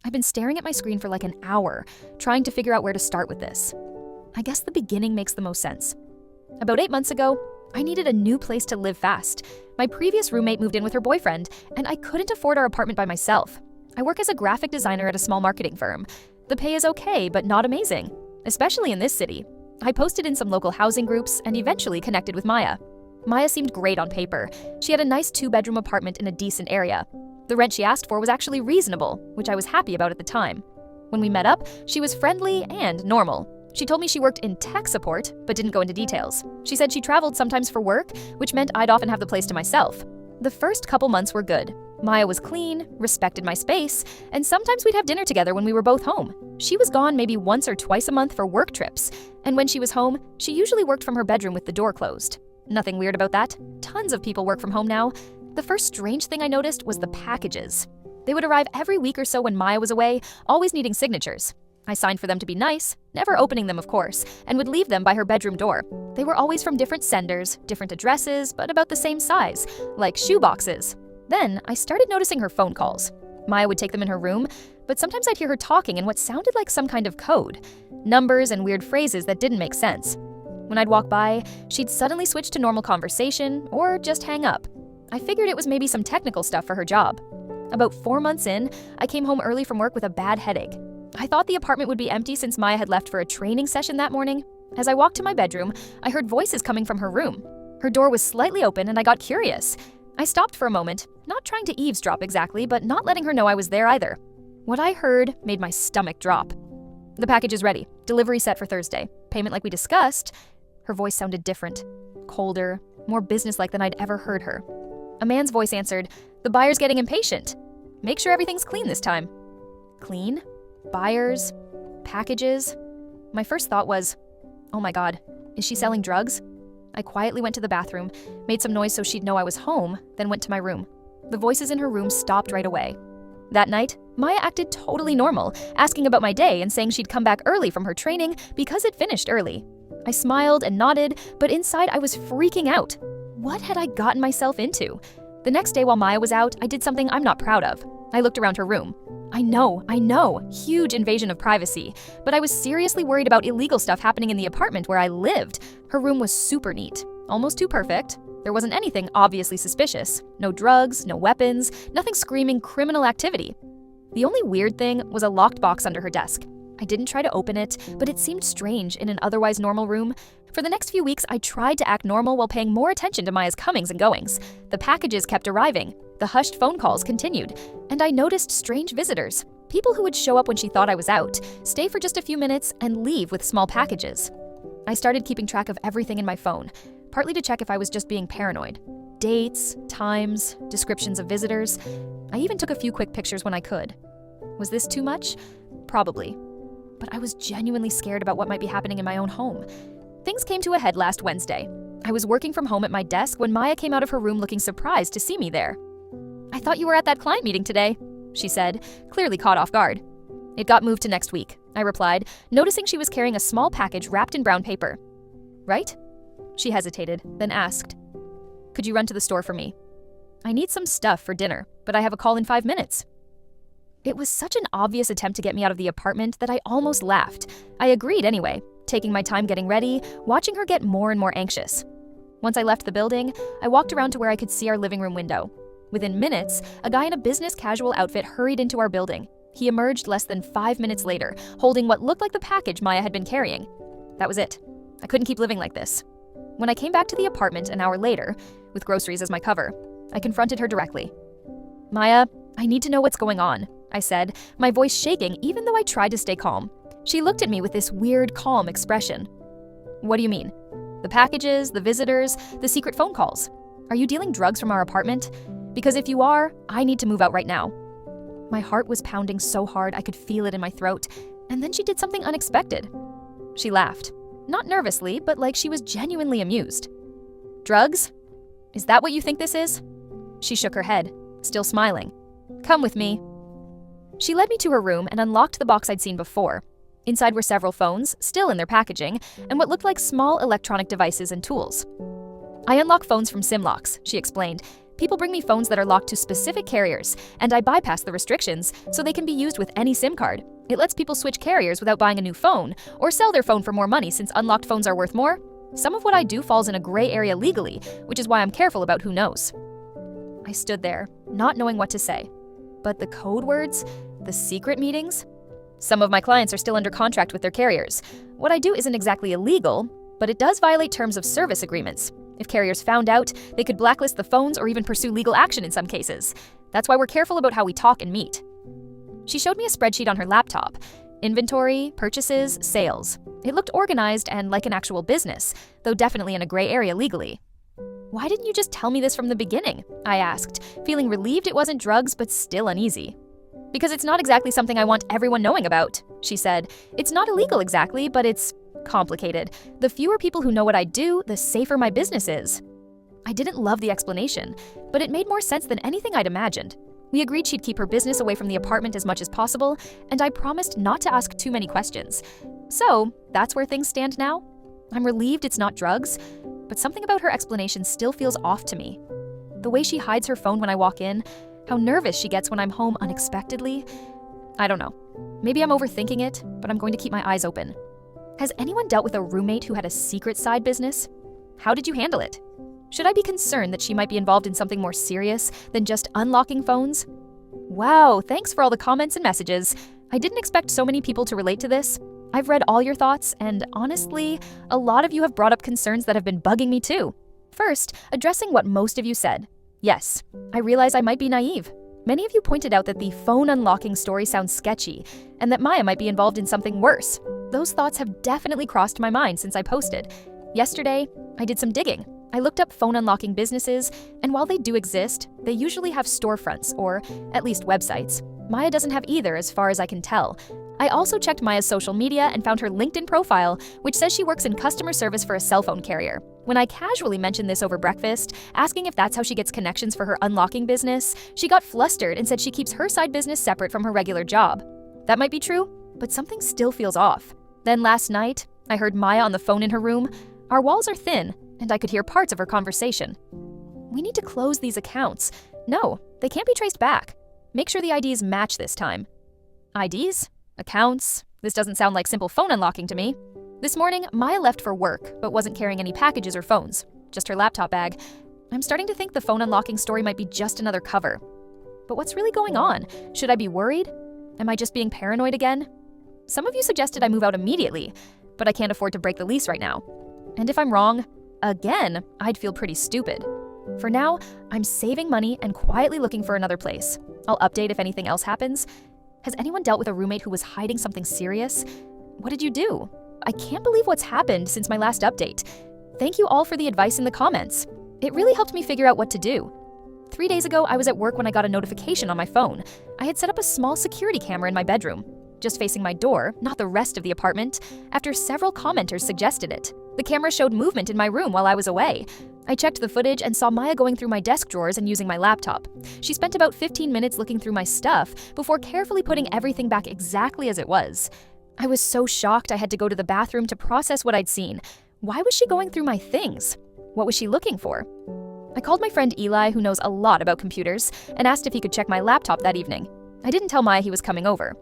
I've been staring at my screen for like an hour, trying to figure out where to start with this. I guess the beginning makes the most sense. About 8 months ago, I needed a new place to live fast. My previous roommate moved in with her boyfriend, and I couldn't afford our apartment by myself. I work as a graphic designer at a small marketing firm. The pay is okay, but not amazing, especially in this city. I posted in some local housing groups and eventually connected with Maya. Maya seemed great on paper. She had a nice 2-bedroom apartment in a decent area. The rent she asked for was actually reasonable, which I was happy about at the time. When we met up, she was friendly and normal. She told me she worked in tech support, but didn't go into details. She said she traveled sometimes for work, which meant I'd often have the place to myself. The first couple months were good. Maya was clean, respected my space, and sometimes we'd have dinner together when we were both home. She was gone maybe once or twice a month for work trips, and when she was home, she usually worked from her bedroom with the door closed. Nothing weird about that. Tons of people work from home now. The first strange thing I noticed was the packages. They would arrive every week or so when Maya was away, always needing signatures. I signed for them to be nice, never opening them of course, and would leave them by her bedroom door. They were always from different senders, different addresses, but about the same size, like shoe boxes. Then I started noticing her phone calls. Maya would take them in her room, but sometimes I'd hear her talking in what sounded like some kind of code. Numbers and weird phrases that didn't make sense. When I'd walk by, she'd suddenly switch to normal conversation or just hang up. I figured it was maybe some technical stuff for her job. About 4 months in, I came home early from work with a bad headache. I thought the apartment would be empty since Maya had left for a training session that morning. As I walked to my bedroom, I heard voices coming from her room. Her door was slightly open and I got curious. I stopped for a moment, not trying to eavesdrop exactly, but not letting her know I was there either. What I heard made my stomach drop. "The package is ready. Delivery set for Thursday. Payment like we discussed." Her voice sounded different, colder, more businesslike than I'd ever heard her. A man's voice answered, "The buyer's getting impatient. Make sure everything's clean this time." Clean? Buyers? Packages? My first thought was, oh my God, is she selling drugs? I quietly went to the bathroom, made some noise so she'd know I was home, then went to my room. The voices in her room stopped right away. That night, Maya acted totally normal, asking about my day and saying she'd come back early from her training because it finished early. I smiled and nodded, but inside I was freaking out. What had I gotten myself into? The next day while Maya was out, I did something I'm not proud of. I looked around her room. I know, huge invasion of privacy, but I was seriously worried about illegal stuff happening in the apartment where I lived. Her room was super neat, almost too perfect. There wasn't anything obviously suspicious. No drugs, no weapons, nothing screaming criminal activity. The only weird thing was a locked box under her desk. I didn't try to open it, but it seemed strange in an otherwise normal room. For the next few weeks, I tried to act normal while paying more attention to Maya's comings and goings. The packages kept arriving. The hushed phone calls continued, and I noticed strange visitors. People who would show up when she thought I was out, stay for just a few minutes, and leave with small packages. I started keeping track of everything in my phone, partly to check if I was just being paranoid. Dates, times, descriptions of visitors. I even took a few quick pictures when I could. Was this too much? Probably. But I was genuinely scared about what might be happening in my own home. Things came to a head last Wednesday. I was working from home at my desk when Maya came out of her room looking surprised to see me there. "I thought you were at that client meeting today," she said, clearly caught off guard. "It got moved to next week," I replied, noticing she was carrying a small package wrapped in brown paper. "Right?" She hesitated, then asked, "Could you run to the store for me? I need some stuff for dinner, but I have a call in 5 minutes." It was such an obvious attempt to get me out of the apartment that I almost laughed. I agreed anyway, taking my time getting ready, watching her get more and more anxious. Once I left the building, I walked around to where I could see our living room window. Within minutes, a guy in a business casual outfit hurried into our building. He emerged less than 5 minutes later, holding what looked like the package Maya had been carrying. That was it. I couldn't keep living like this. When I came back to the apartment an hour later, with groceries as my cover, I confronted her directly. "Maya, I need to know what's going on," I said, my voice shaking even though I tried to stay calm. She looked at me with this weird, calm expression. "What do you mean? The packages, the visitors, the secret phone calls? Are you dealing drugs from our apartment? Because if you are, I need to move out right now." My heart was pounding so hard I could feel it in my throat, and then she did something unexpected. She laughed, not nervously, but like she was genuinely amused. "Drugs? Is that what you think this is?" She shook her head, still smiling. "Come with me." She led me to her room and unlocked the box I'd seen before. Inside were several phones, still in their packaging, and what looked like small electronic devices and tools. "I unlock phones from SIM locks," she explained. People bring me phones that are locked to specific carriers, and I bypass the restrictions so they can be used with any SIM card. It lets people switch carriers without buying a new phone, or sell their phone for more money since unlocked phones are worth more. Some of what I do falls in a gray area legally, which is why I'm careful about who knows. I stood there, not knowing what to say. But the code words? The secret meetings? Some of my clients are still under contract with their carriers. What I do isn't exactly illegal, but it does violate terms of service agreements. If carriers found out, they could blacklist the phones or even pursue legal action in some cases. That's why we're careful about how we talk and meet. She showed me a spreadsheet on her laptop. Inventory, purchases, sales. It looked organized and like an actual business, though definitely in a gray area legally. Why didn't you just tell me this from the beginning? I asked, feeling relieved it wasn't drugs but still uneasy. Because it's not exactly something I want everyone knowing about, she said. It's not illegal exactly, but it's complicated. The fewer people who know what I do, the safer my business is. I didn't love the explanation, but it made more sense than anything I'd imagined. We agreed she'd keep her business away from the apartment as much as possible, and I promised not to ask too many questions. So, that's where things stand now. I'm relieved it's not drugs, but something about her explanation still feels off to me. The way she hides her phone when I walk in, how nervous she gets when I'm home unexpectedly. I don't know. Maybe I'm overthinking it, but I'm going to keep my eyes open. Has anyone dealt with a roommate who had a secret side business? How did you handle it? Should I be concerned that she might be involved in something more serious than just unlocking phones? Wow, thanks for all the comments and messages. I didn't expect so many people to relate to this. I've read all your thoughts, and honestly, a lot of you have brought up concerns that have been bugging me too. First, addressing what most of you said. Yes, I realize I might be naive. Many of you pointed out that the phone unlocking story sounds sketchy, and that Maya might be involved in something worse. Those thoughts have definitely crossed my mind since I posted. Yesterday, I did some digging. I looked up phone unlocking businesses, and while they do exist, they usually have storefronts, or at least websites. Maya doesn't have either as far as I can tell. I also checked Maya's social media and found her LinkedIn profile, which says she works in customer service for a cell phone carrier. When I casually mentioned this over breakfast, asking if that's how she gets connections for her unlocking business, she got flustered and said she keeps her side business separate from her regular job. That might be true, but something still feels off. Then last night, I heard Maya on the phone in her room. Our walls are thin, and I could hear parts of her conversation. We need to close these accounts. No, they can't be traced back. Make sure the IDs match this time. IDs? Accounts? This doesn't sound like simple phone unlocking to me. This morning, Maya left for work, but wasn't carrying any packages or phones, just her laptop bag. I'm starting to think the phone unlocking story might be just another cover. But what's really going on? Should I be worried? Am I just being paranoid again? Some of you suggested I move out immediately, but I can't afford to break the lease right now. And if I'm wrong, again, I'd feel pretty stupid. For now, I'm saving money and quietly looking for another place. I'll update if anything else happens. Has anyone dealt with a roommate who was hiding something serious? What did you do? I can't believe what's happened since my last update. Thank you all for the advice in the comments. It really helped me figure out what to do. 3 days ago, I was at work when I got a notification on my phone. I had set up a small security camera in my bedroom, just facing my door, not the rest of the apartment, after several commenters suggested it. The camera showed movement in my room while I was away. I checked the footage and saw Maya going through my desk drawers and using my laptop. She spent about 15 minutes looking through my stuff before carefully putting everything back exactly as it was. I was so shocked I had to go to the bathroom to process what I'd seen. Why was she going through my things? What was she looking for? I called my friend Eli, who knows a lot about computers, and asked if he could check my laptop that evening. I didn't tell Maya he was coming over.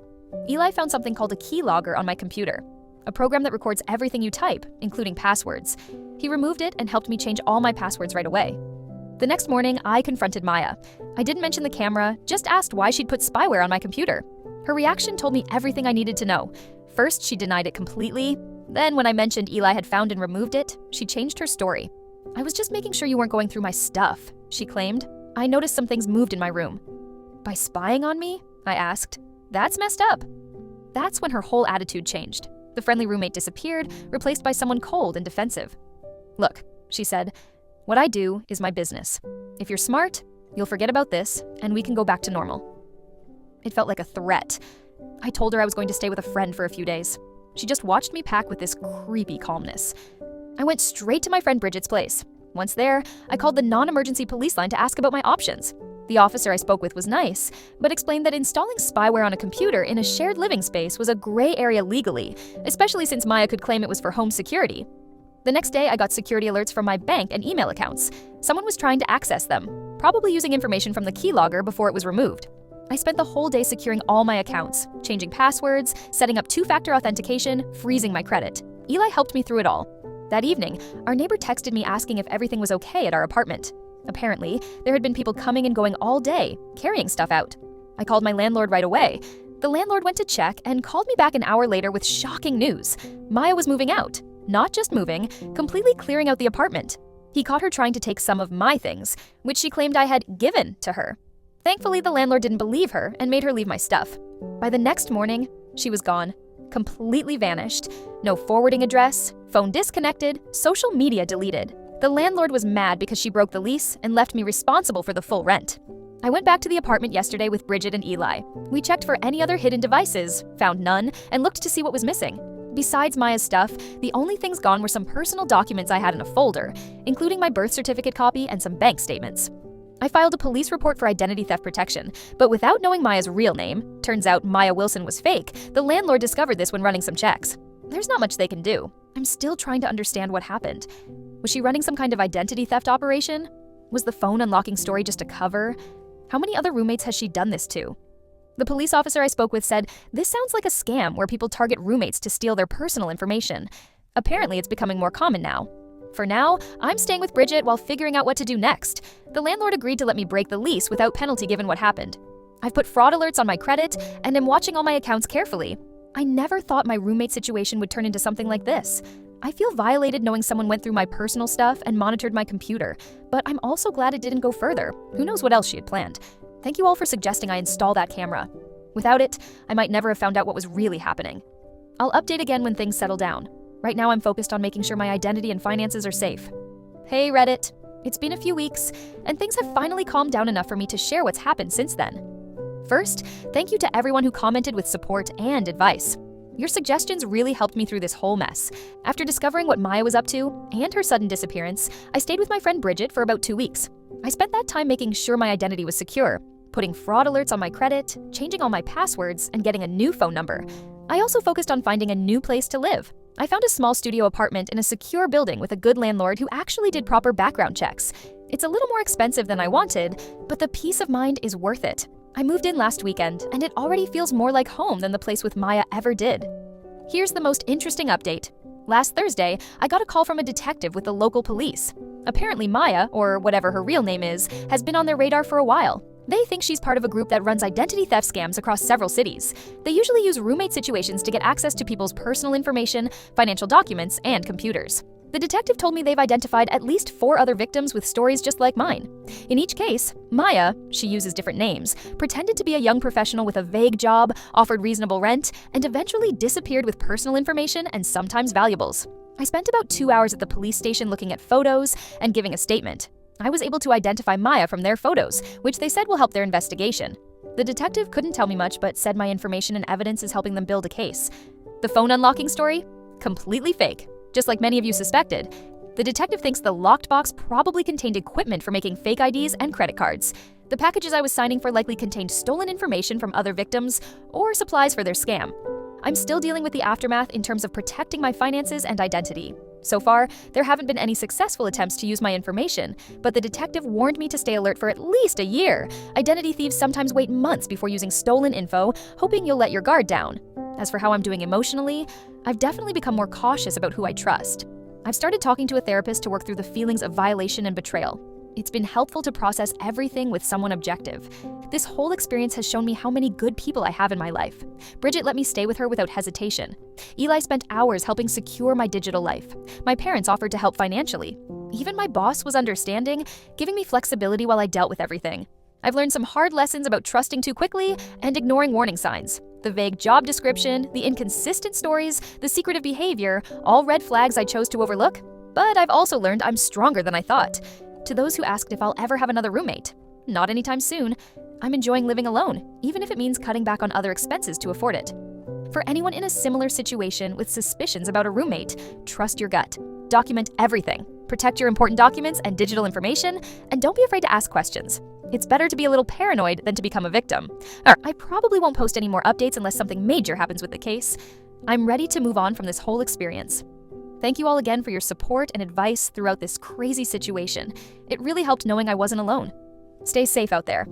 Eli found something called a keylogger on my computer, a program that records everything you type, including passwords. He removed it and helped me change all my passwords right away. The next morning, I confronted Maya. I didn't mention the camera, just asked why she'd put spyware on my computer. Her reaction told me everything I needed to know. First, she denied it completely. Then, when I mentioned Eli had found and removed it, she changed her story. I was just making sure you weren't going through my stuff, she claimed. I noticed some things moved in my room. By spying on me? I asked. That's messed up. That's when her whole attitude changed. The friendly roommate disappeared, replaced by someone cold and defensive. Look, she said, what I do is my business. If you're smart, you'll forget about this, and we can go back to normal. It felt like a threat. I told her I was going to stay with a friend for a few days. She just watched me pack with this creepy calmness. I went straight to my friend Bridget's place. Once there, I called the non-emergency police line to ask about my options. The officer I spoke with was nice, but explained that installing spyware on a computer in a shared living space was a gray area legally, especially since Maya could claim it was for home security. The next day, I got security alerts from my bank and email accounts. Someone was trying to access them. probably using information from the keylogger before it was removed. I spent the whole day securing all my accounts, changing passwords, setting up two-factor authentication, freezing my credit. Eli helped me through it all. That evening, our neighbor texted me asking if everything was okay at our apartment. Apparently, there had been people coming and going all day, carrying stuff out. I called my landlord right away. The landlord went to check and called me back an hour later with shocking news. Maya was moving out. Not just moving, completely clearing out the apartment. He caught her trying to take some of my things, which she claimed I had given to her. Thankfully, the landlord didn't believe her and made her leave my stuff. By the next morning, she was gone. Completely vanished. No forwarding address, phone disconnected, social media deleted. The landlord was mad because she broke the lease and left me responsible for the full rent. I went back to the apartment yesterday with Bridget and Eli. We checked for any other hidden devices, found none, and looked to see what was missing. Besides Maya's stuff, the only things gone were some personal documents I had in a folder, including my birth certificate copy and some bank statements. I filed a police report for identity theft protection, but without knowing Maya's real name, turns out Maya Wilson was fake, the landlord discovered this when running some checks. There's not much they can do. I'm still trying to understand what happened. Was she running some kind of identity theft operation? Was the phone unlocking story just a cover? How many other roommates has she done this to? The police officer I spoke with said, "This sounds like a scam where people target roommates to steal their personal information. Apparently, it's becoming more common now. For now, I'm staying with Bridget while figuring out what to do next. The landlord agreed to let me break the lease without penalty given what happened. I've put fraud alerts on my credit and am watching all my accounts carefully. I never thought my roommate situation would turn into something like this. I feel violated knowing someone went through my personal stuff and monitored my computer, but I'm also glad it didn't go further. Who knows what else she had planned. Thank you all for suggesting I install that camera. Without it, I might never have found out what was really happening. I'll update again when things settle down. Right now I'm focused on making sure my identity and finances are safe." Hey Reddit! It's been a few weeks, and things have finally calmed down enough for me to share what's happened since then. First, thank you to everyone who commented with support and advice. Your suggestions really helped me through this whole mess. After discovering what Maya was up to and her sudden disappearance, I stayed with my friend Bridget for about 2 weeks. I spent that time making sure my identity was secure, putting fraud alerts on my credit, changing all my passwords, and getting a new phone number. I also focused on finding a new place to live. I found a small studio apartment in a secure building with a good landlord who actually did proper background checks. It's a little more expensive than I wanted, but the peace of mind is worth it. I moved in last weekend, and it already feels more like home than the place with Maya ever did. Here's the most interesting update. Last Thursday, I got a call from a detective with the local police. Apparently Maya, or whatever her real name is, has been on their radar for a while. They think she's part of a group that runs identity theft scams across several cities. They usually use roommate situations to get access to people's personal information, financial documents, and computers. The detective told me they've identified at least 4 other victims with stories just like mine. In each case, Maya, she uses different names, pretended to be a young professional with a vague job, offered reasonable rent, and eventually disappeared with personal information and sometimes valuables. I spent about 2 hours at the police station looking at photos and giving a statement. I was able to identify Maya from their photos, which they said will help their investigation. The detective couldn't tell me much but said my information and evidence is helping them build a case. The phone unlocking story? Completely fake. Just like many of you suspected. The detective thinks the locked box probably contained equipment for making fake IDs and credit cards. The packages I was signing for likely contained stolen information from other victims or supplies for their scam. I'm still dealing with the aftermath in terms of protecting my finances and identity. So far, there haven't been any successful attempts to use my information, but the detective warned me to stay alert for at least a year. Identity thieves sometimes wait months before using stolen info, hoping you'll let your guard down. As for how I'm doing emotionally, I've definitely become more cautious about who I trust. I've started talking to a therapist to work through the feelings of violation and betrayal. It's been helpful to process everything with someone objective. This whole experience has shown me how many good people I have in my life. Bridget let me stay with her without hesitation. Eli spent hours helping secure my digital life. My parents offered to help financially. Even my boss was understanding, giving me flexibility while I dealt with everything. I've learned some hard lessons about trusting too quickly and ignoring warning signs. The vague job description, the inconsistent stories, the secretive behavior, all red flags I chose to overlook. But I've also learned I'm stronger than I thought. To those who asked if I'll ever have another roommate, not anytime soon. I'm enjoying living alone, even if it means cutting back on other expenses to afford it. For anyone in a similar situation with suspicions about a roommate, trust your gut. Document everything. Protect your important documents and digital information, and don't be afraid to ask questions. It's better to be a little paranoid than to become a victim. I probably won't post any more updates unless something major happens with the case. I'm ready to move on from this whole experience. Thank you all again for your support and advice throughout this crazy situation. It really helped knowing I wasn't alone. Stay safe out there.